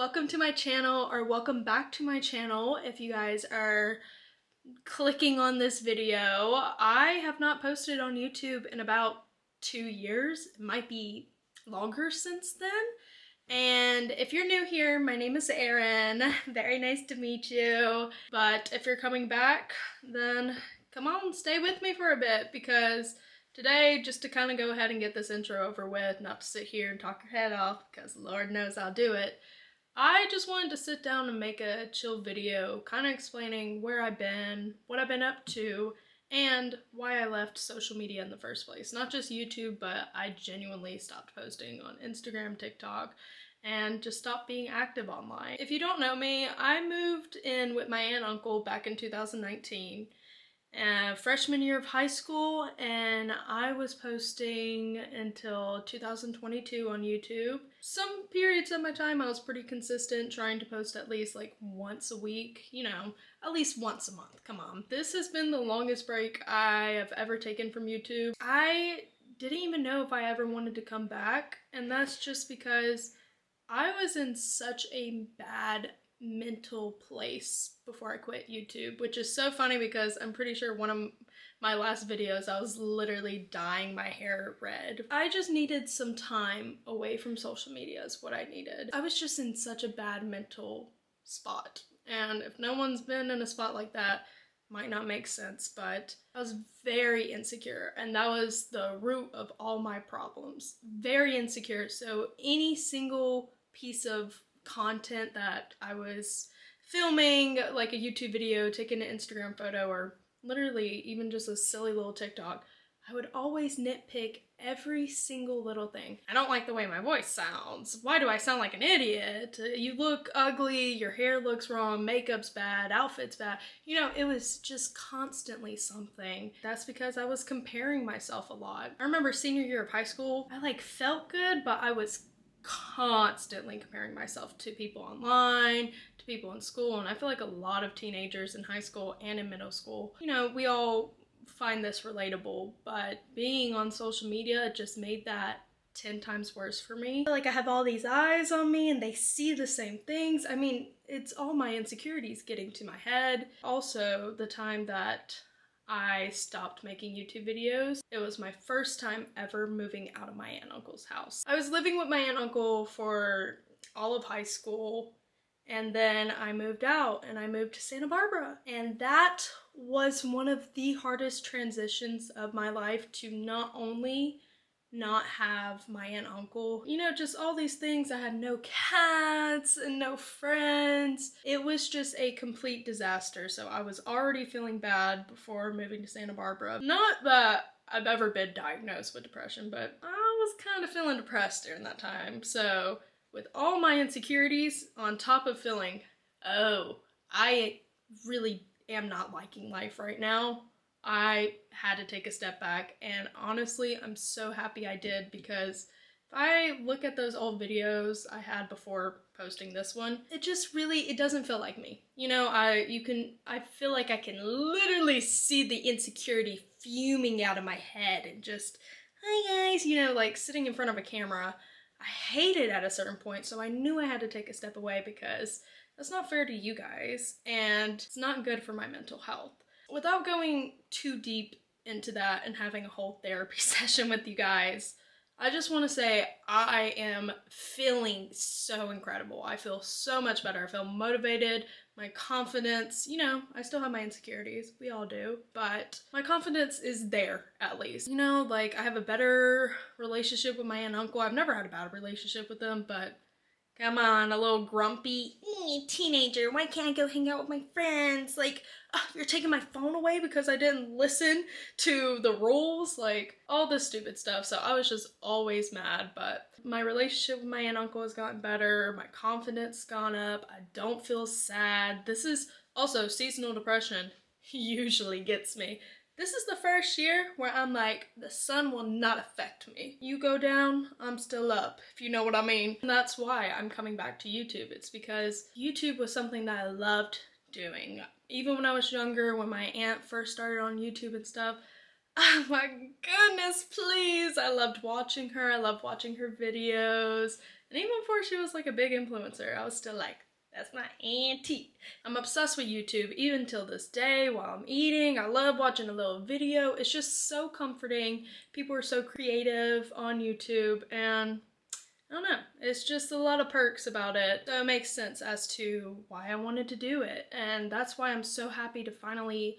welcome to my channel, or welcome back to my channel if you guys are clicking on this video. I have not posted on YouTube in about 2 years. It might be longer since then. And if you're new here, my name is Erin. Very nice to meet you. But if you're coming back, then come on, stay with me for a bit, because today, just to kind of go ahead and get this intro over with, not to sit here and talk your head off, because Lord knows I'll do it, I just wanted to sit down and make a chill video, kind of explaining where I've been, what I've been up to, and why I left social media in the first place. Not just YouTube, but I genuinely stopped posting on Instagram, TikTok, and just stopped being active online. If you don't know me, I moved in with my aunt and uncle back in 2019. Freshman year of high school, and I was posting until 2022 on YouTube. Some periods of my time I was pretty consistent, trying to post at least like once a week, at least once a month. Come on. This has been the longest break I have ever taken from YouTube. I didn't even know if I ever wanted to come back, and that's just because I was in such a bad mental place before I quit YouTube, which is so funny because I'm pretty sure one of my last videos I was literally dyeing my hair red. I just needed some time away from social media is what I needed. I was just in such a bad mental spot, and if no one's been in a spot like that, might not make sense, but I was very insecure, and that was the root of all my problems. Very insecure, so any single piece of content that I was filming, like a YouTube video, taking an Instagram photo, or literally even just a silly little TikTok, I would always nitpick every single little thing. I don't like the way my voice sounds. Why do I sound like an idiot? You look ugly, your hair looks wrong, makeup's bad, outfit's bad. It was just constantly something. That's because I was comparing myself a lot. I remember senior year of high school, I felt good, but I was constantly comparing myself to people online, to people in school, and I feel like a lot of teenagers in high school and in middle school, we all find this relatable, but being on social media just made that 10 times worse for me. I feel like I have all these eyes on me and they see the same things. I mean, it's all my insecurities getting to my head. Also, the time that I stopped making YouTube videos, it was my first time ever moving out of my aunt and uncle's house. I was living with my aunt and uncle for all of high school, and then I moved out and I moved to Santa Barbara. And that was one of the hardest transitions of my life, to not only not have my aunt and uncle, just all these things. I had no cats and no friends. It was just a complete disaster. So I was already feeling bad before moving to Santa Barbara. Not that I've ever been diagnosed with depression, but I was kind of feeling depressed during that time. So with all my insecurities on top of feeling, I really am not liking life right now, I had to take a step back, and honestly, I'm so happy I did, because if I look at those old videos I had before posting this one, it doesn't feel like me. I feel like I can literally see the insecurity fuming out of my head, and just, hi guys, like sitting in front of a camera. I hate it at a certain point, so I knew I had to take a step away, because that's not fair to you guys, and it's not good for my mental health. Without going too deep into that and having a whole therapy session with you guys, I just want to say I am feeling so incredible. I feel so much better. I feel motivated. My confidence, I still have my insecurities. We all do. But my confidence is there, at least. I have a better relationship with my aunt and uncle. I've never had a bad relationship with them, but come on, a little grumpy teenager. Why can't I go hang out with my friends? You're taking my phone away because I didn't listen to the rules? All this stupid stuff. So I was just always mad, but my relationship with my aunt and uncle has gotten better. My confidence has gone up. I don't feel sad. This is also seasonal depression usually gets me. This is the first year where I'm like, the sun will not affect me. You go down, I'm still up, if you know what I mean. And that's why I'm coming back to YouTube. It's because YouTube was something that I loved doing. Even when I was younger, when my aunt first started on YouTube and stuff, oh my goodness, please. I loved watching her. I loved watching her videos. And even before she was like a big influencer, I was still like, that's my auntie. I'm obsessed with YouTube even till this day while I'm eating. I love watching a little video. It's just so comforting. People are so creative on YouTube, and I don't know, it's just a lot of perks about it. So it makes sense as to why I wanted to do it. And that's why I'm so happy to finally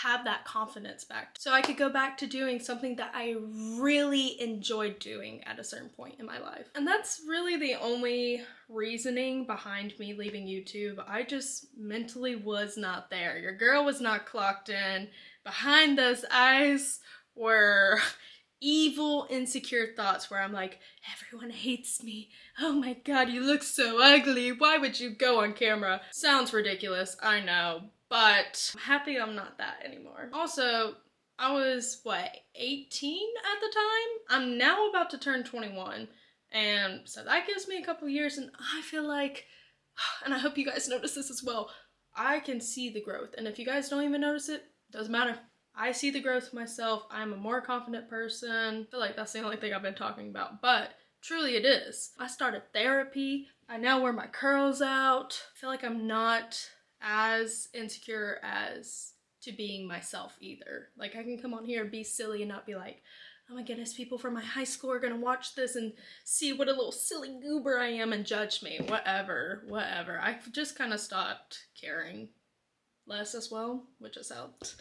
have that confidence back. So I could go back to doing something that I really enjoyed doing at a certain point in my life. And that's really the only reasoning behind me leaving YouTube. I just mentally was not there. Your girl was not clocked in. Behind those eyes were evil, insecure thoughts where I'm like, everyone hates me. Oh my god, you look so ugly. Why would you go on camera? Sounds ridiculous, I know, but I'm happy I'm not that anymore. Also, I was, 18 at the time? I'm now about to turn 21, and so that gives me a couple years, and I feel like, and I hope you guys notice this as well, I can see the growth, and if you guys don't even notice it, doesn't matter. I see the growth myself. I'm a more confident person. I feel like that's the only thing I've been talking about, but truly it is. I started therapy. I now wear my curls out. I feel like I'm not as insecure as to being myself either. Like, I can come on here and be silly and not be like, oh my goodness, people from my high school are gonna watch this and see what a little silly goober I am and judge me. Whatever. I've just kind of stopped caring less as well, which has helped.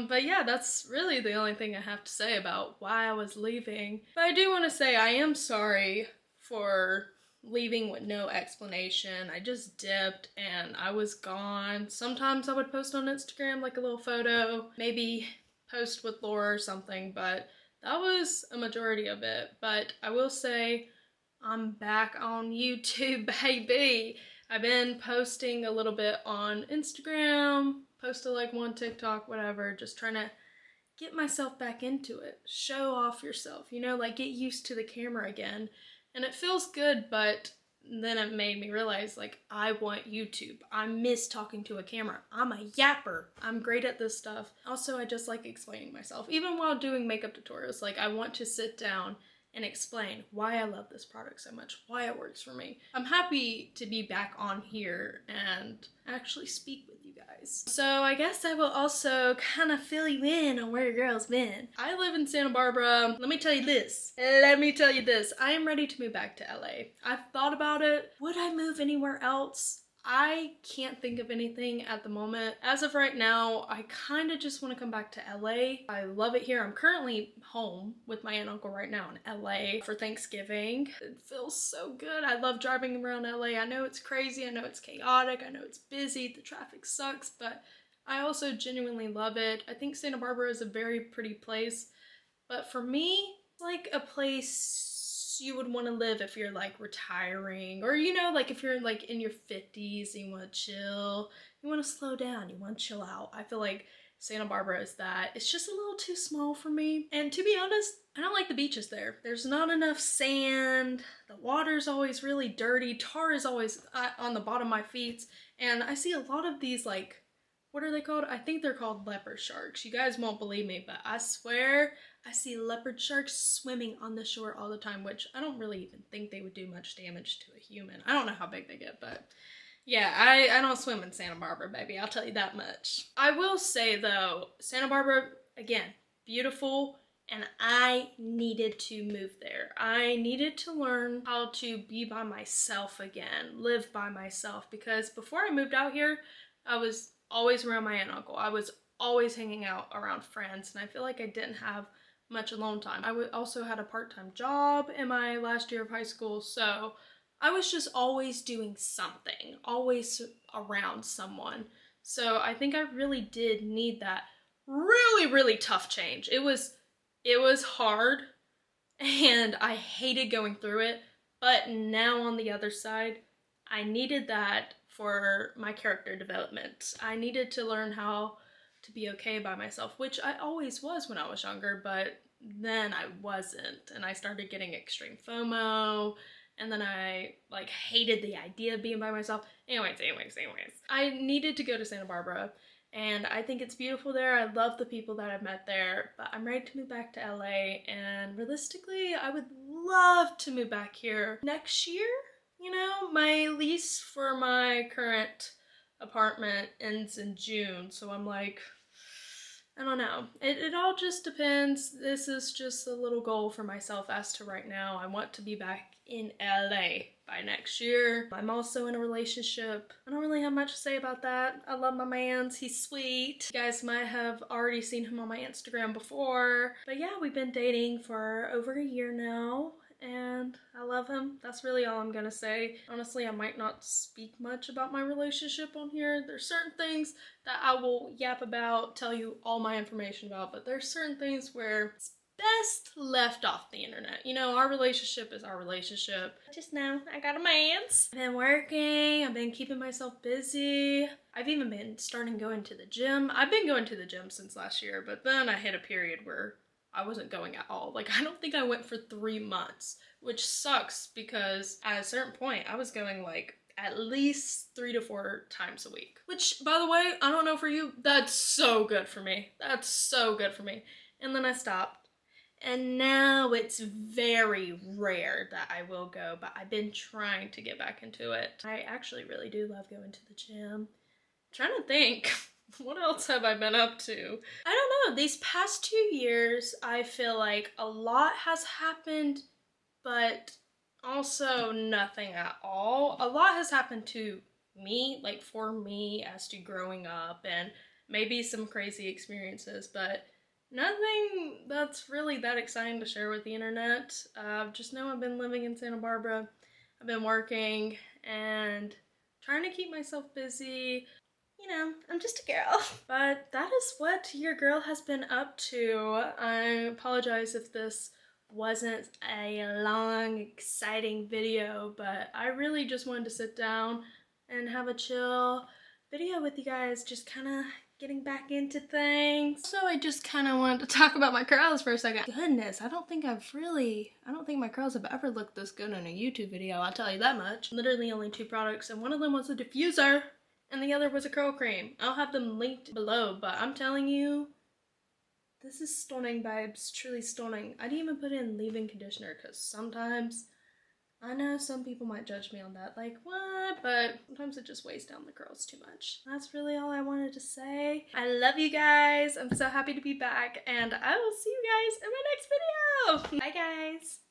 But yeah, that's really the only thing I have to say about why I was leaving. But I do want to say I am sorry for leaving with no explanation. I just dipped and I was gone. Sometimes I would post on Instagram like a little photo, maybe post with Laura or something, but that was a majority of it. But I will say I'm back on YouTube, baby. I've been posting a little bit on Instagram, posted like one TikTok, whatever, just trying to get myself back into it. Show off yourself, you know, like get used to the camera again. And it feels good, but then it made me realize, like, I want YouTube. I miss talking to a camera. I'm a yapper. I'm great at this stuff. Also, I just like explaining myself. Even while doing makeup tutorials, like, I want to sit down and explain why I love this product so much, why it works for me. I'm happy to be back on here and actually speak with you guys. So I guess I will also kind of fill you in on where your girl's been. I live in Santa Barbara. Let me tell you this. I am ready to move back to LA. I've thought about it. Would I move anywhere else? I can't think of anything at the moment. As of right now, I kind of just want to come back to LA. I love it here. I'm currently home with my aunt and uncle right now in LA for Thanksgiving. It feels so good. I love driving around LA. I know it's crazy. I know it's chaotic. I know it's busy. The traffic sucks, but I also genuinely love it. I think Santa Barbara is a very pretty place, but for me, it's like a place you would want to live if you're like retiring, or you know, like if you're like in your 50s and you want to chill, you want to slow down, you want to chill out. I feel like Santa Barbara is that. It's just a little too small for me, and to be honest, I don't like the beaches there. There's not enough sand, the water's always really dirty, tar is always on the bottom of my feet, and I see a lot of these, like, what are they called? I think they're called leopard sharks. You guys won't believe me, but I swear I see leopard sharks swimming on the shore all the time, which I don't really even think they would do much damage to a human. I don't know how big they get, but yeah, I don't swim in Santa Barbara, baby. I'll tell you that much. I will say though, Santa Barbara, again, beautiful, and I needed to move there. I needed to learn how to be by myself again, live by myself, because before I moved out here, I was always around my aunt and uncle. I was always hanging out around friends, and I feel like I didn't have much alone time. I also had a part-time job in my last year of high school, so I was just always doing something, always around someone. So I think I really did need that really tough change. It was hard, and I hated going through it, but now on the other side, I needed that for my character development. I needed to learn how to be okay by myself, which I always was when I was younger, but then I wasn't, and I started getting extreme FOMO, and then I like hated the idea of being by myself. Anyways, I needed to go to Santa Barbara, and I think it's beautiful there. I love the people that I've met there, but I'm ready to move back to LA, and realistically, I would love to move back here next year. You know, my lease for my current apartment ends in June, so I'm like, I don't know. It all just depends. This is just a little goal for myself as to right now. I want to be back in LA by next year. I'm also in a relationship. I don't really have much to say about that. I love my mans. He's sweet. You guys might have already seen him on my Instagram before. But yeah, we've been dating for over a year now. And I love him. That's really all I'm gonna say. Honestly, I might not speak much about my relationship on here. There's certain things that I will yap about, tell you all my information about, but there's certain things where it's best left off the internet. You know, our relationship is our relationship. Just now, I got a man's. I've been working, I've been keeping myself busy. I've even been starting going to the gym. I've been going to the gym since last year, but then I hit a period where I wasn't going at all. Like, I don't think I went for 3 months, which sucks because at a certain point I was going like at least 3 to 4 times a week. Which, by the way, I don't know for you, that's so good for me. That's so good for me. And then I stopped. And now it's very rare that I will go, but I've been trying to get back into it. I actually really do love going to the gym. I'm trying to think. What else have I been up to? I don't know. These past 2 years, I feel like a lot has happened, but also nothing at all. A lot has happened to me, like for me as to growing up, and maybe some crazy experiences, but nothing that's really that exciting to share with the internet. Just know I've been living in Santa Barbara. I've been working and trying to keep myself busy. You know, I'm just a girl. But that is what your girl has been up to. I apologize if this wasn't a long, exciting video, but I really just wanted to sit down and have a chill video with you guys, just kind of getting back into things. So I just kind of wanted to talk about my curls for a second. Goodness, I don't think my curls have ever looked this good in a YouTube video, I'll tell you that much. Literally only 2 products, and one of them was a diffuser, and the other was a curl cream. I'll have them linked below, but I'm telling you, this is stunning, babes. Truly stunning. I didn't even put in leave-in conditioner because sometimes, I know some people might judge me on that, like, what? But sometimes it just weighs down the curls too much. That's really all I wanted to say. I love you guys. I'm so happy to be back, and I will see you guys in my next video. Bye, guys.